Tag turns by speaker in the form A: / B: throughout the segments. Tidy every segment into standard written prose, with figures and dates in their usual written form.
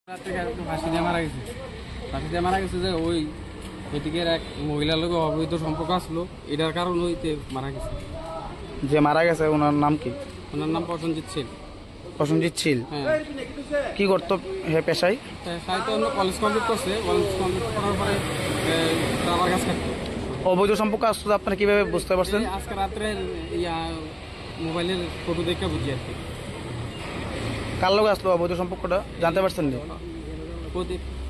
A: ফাঁসি দিয়ে মারা গেছে যে ওই এদিকের এক মহিলার লোক অবৈধ সম্পর্ক আসলো, এটার কারণ হইতে মারা গেছে।
B: যে মারা গেছে ওনার নাম কি?
A: ওনার নাম প্রসেনজিৎ ছিল।
B: প্রসেনজিৎ ছিল?
A: হ্যাঁ।
B: কি করতো হে পেশায়?
A: হয়তো অন্য কলেজ কমপ্লিট করছে, কলেজ কমপ্লিট করার পরে আমার কাছে থাকতো।
B: অবৈধ সম্পর্ক আসতো আপনারা কিভাবে বুঝতে পারছেন?
A: আজকে রাত্রে মোবাইলের ফটো দেখে বুঝি আর কি।
B: কার লোক আসলো অবৈধ সম্পর্কটা জানতে পারছেন?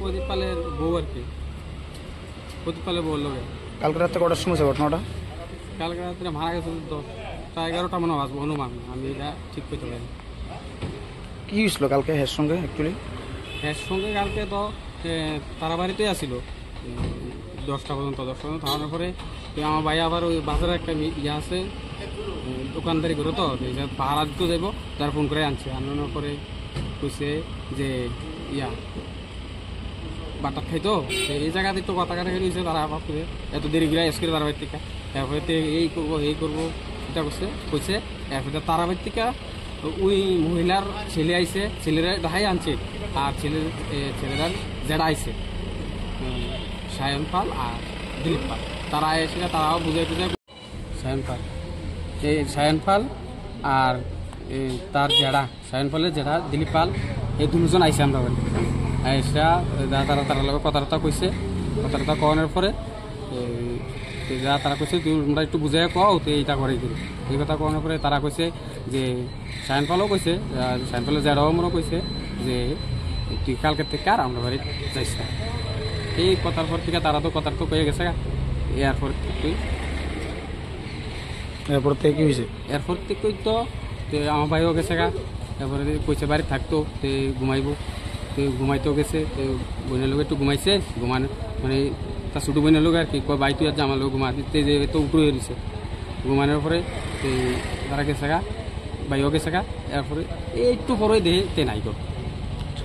A: প্রদীপ পালের বউ আর কি, প্রদীপ পালের বউর লোক।
B: কালকে রাত্রে কটার সময় ঘটনাটা?
A: কালকে রাত্রে মারা গেছে 10টা 11টা মনে বাজবো অনুমান, আমি এটা ঠিক করতে পারি।
B: কি হয়েছিল কালকে হের সঙ্গে? অ্যাকচুয়ালি
A: এর সঙ্গে কালকে তো তারা বাড়িতেই আসিল 10টা পর্যন্ত থাকার পরে আমার ভাই আবার ওই বাজারে একটা ইয়ে আছে, দোকানদারি করে তো পাহারা দিতে যাইব, তার ফোন করে আনছে। আনানোর পরে কইছে যে বাটার খাইতো এই জায়গাতে একটু কথা কাটা হয়েছে, তারা আবার করে এত দেরি করে এস করে তারা বাড়ির থেকে এরপরে এই করবো এটা কইছে। এরপরে তারা বাড়ির থেকে ওই মহিলার ছেলে আইছে, ছেলেরা দেখাই আনছে, আর ছেলেরা যেটা আইছে সায়ন পাল আর দিলীপ পাল, তারা এসে তারাও বুঝাই সায়ন পাল আর তার জেঠা সায়ন পালের জেঠা দিলীপ পাল, এই দুজন আইসে আমরা বাড়ি আইসা তারা লোক কথাবার্তা কইছে। কথাবার্তা কওয়ানোর পরে তারা কইছে তোমরা একটু বুঝাই কও তো এইটা করে দিল। এই কথা কওয়ানোর পরে তারা কইছে যে সায়ন পালও কইছে, সায়ন পালের জেঠাও মনে কইছে যে তুই কালকের থেকে আর আমরা বাড়ি যাইস না। এই কথার পর থেকে তারা তো কথার তো কয়ে গেছে।
B: এরপর থেকে কি হয়েছে?
A: এরপর থেকে তো আমার ভাইও গেছে গা, তারপরে কইছে বাড়ি থাকতো তে ঘুমাইব, তো ঘুমাইতেও গেছে। তো বোনের লোক একটু ঘুমাইছে, ঘুমানো মানে তার ছোটো বোনের লোক আর কি কয় বাই তুই আর আমার লোক ঘুমা দিতে যে তো উঠে হয়ে দিছে। ঘুমানোর পরে তারা গেছে গা, ভাইও গেছে গা। এরপরে একটু পরে দেহে তে নাই গো।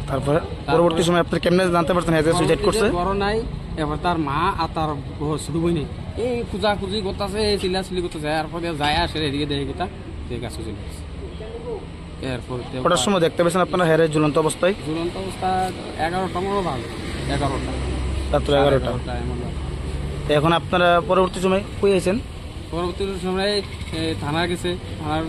B: তারপরে পরবর্তী সময় আপনার কেমনে জানতে পারছেন এজ সুইসাইড করছে?
A: বড় নাই, এবার তার মা আর তার ছোটো বই নেই এই খুঁজি করতেছে, এই চিল্লাচিল্লি করতেছে। এরপরে যায় আসে এদিকে দেখে গেতা গাছ চলে গেছে। এরপর
B: কটার সময় দেখতে পেয়েছেন আপনারা হেরের ঝুলন্ত অবস্থায়?
A: ঝুলন্ত অবস্থা 11টা মনে ভালো, 11টা
B: রাত্র 11টা। এখন আপনারা পরবর্তী সময় কই আছেন?
A: পরবর্তী সময় থানা গেছে, থানার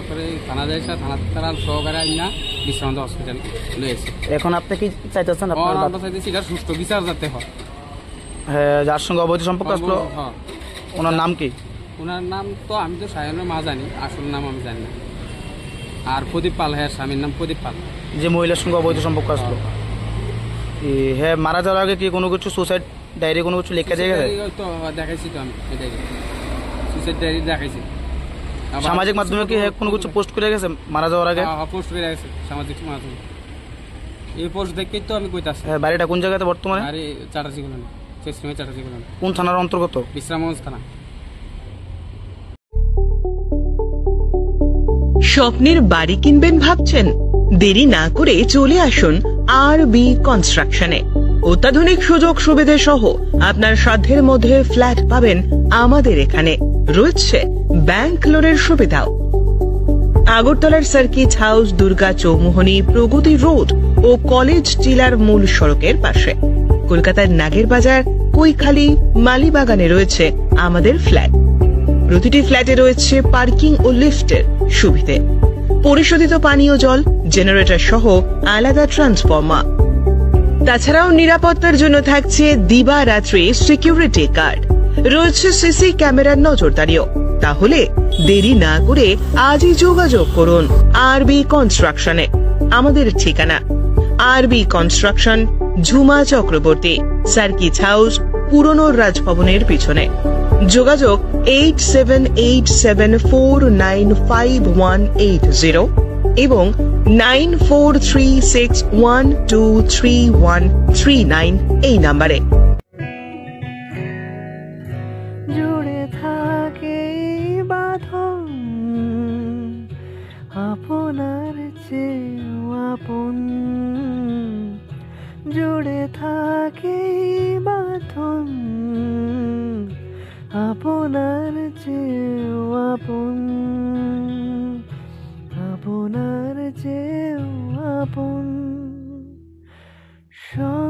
A: পরে থানা যাইছে, থানা সহকারে না বিশ্রান্ত হসপিটাল লয়েছে।
B: এখন আপনি কি চাইতেছেন?
A: আমরা চাইতেছি এটা সুষ্ঠু বিচার যাতে হয়।
B: হ্যাঁ, যার সঙ্গে অবৈধ সম্পর্ক আসলো ওনার নাম কি?
A: ওনার নাম তো আমি তো সায়নের মা জানি, আসল নাম আমি জানি না। আর প্রদীপ পাল, হ্যাঁ স্বামীর নাম প্রদীপ পাল।
B: যে মহিলার সঙ্গে অবৈধ সম্পর্ক আসলো, হ্যাঁ মারা যাওয়ার আগে কি কোনো কিছু সুসাইড ডায়েরি কোনো কিছু লেখা যায়?
A: তো দেখাইছি তো আমি সুসাইড ডায়েরি দেখাইছি।
B: সামাজিক মাধ্যমে কি কোনো কিছু পোস্ট করে গেছে মারা যাওয়ার আগে?
A: পোস্ট করে গেছে সামাজিক মাধ্যমে। এই পোস্ট দেখেই তো আমি কইতাছি।
B: হ্যাঁ, বাড়িটা কোন জায়গাতে বর্তমানে?
A: আরে চাটার্জি কলোনি, চাটার্জি কলোনি।
B: কোন থানার অন্তর্গত?
A: বিশ্রামগঞ্জ থানা।
C: স্বপ্নের বাড়ি কিনবেন ভাবছেন? দেরি না করে চলে আসুন আরবি কনস্ট্রাকশনে। অত্যাধুনিক সুযোগ সুবিধা সহ আপনার সাধ্যের মধ্যে ফ্ল্যাট পাবেন আমাদের এখানে। রয়েছে ব্যাংক লোনের সুবিধাও। আগরতলার সার্কিট হাউস, দুর্গা চৌমুহনী, প্রগতি রোড ও কলেজ টিলার মূল সড়কের পাশে। কলকাতার নাগের বাজার, কৈখালী, মালিবাগানে রয়েছে আমাদের ফ্ল্যাট। প্রতিটি ফ্ল্যাটে রয়েছে পার্কিং ও লিফটের সুবিধে, পরিশোধিত পানীয় জল, জেনারেটর সহ আলাদা ট্রান্সফরমার। তাছাড়াও নিরাপত্তার জন্য থাকছে দিবারাত্রি সিকিউরিটি গার্ড, রয়েছে সিসি ক্যামেরার নজরদারিও। তাহলে দেরি না করে আজই যোগাযোগ করুন আরবি কনস্ট্রাকশনে। আমাদের ঠিকানা আরবি construction, Jhuma Chakraborty, circuit house, পুরনো রাজভবনের পিছনে। যোগাযোগ 8787495180 এবং 9436123139 এই নাম্বারে।
D: জুড়ে থাকে বাঁধন আপনার চেয়েও আপন, জুড়ে থাকে বাঁধন আপনার চেয়েও আপন, আপনার চেয়েও আপন। সব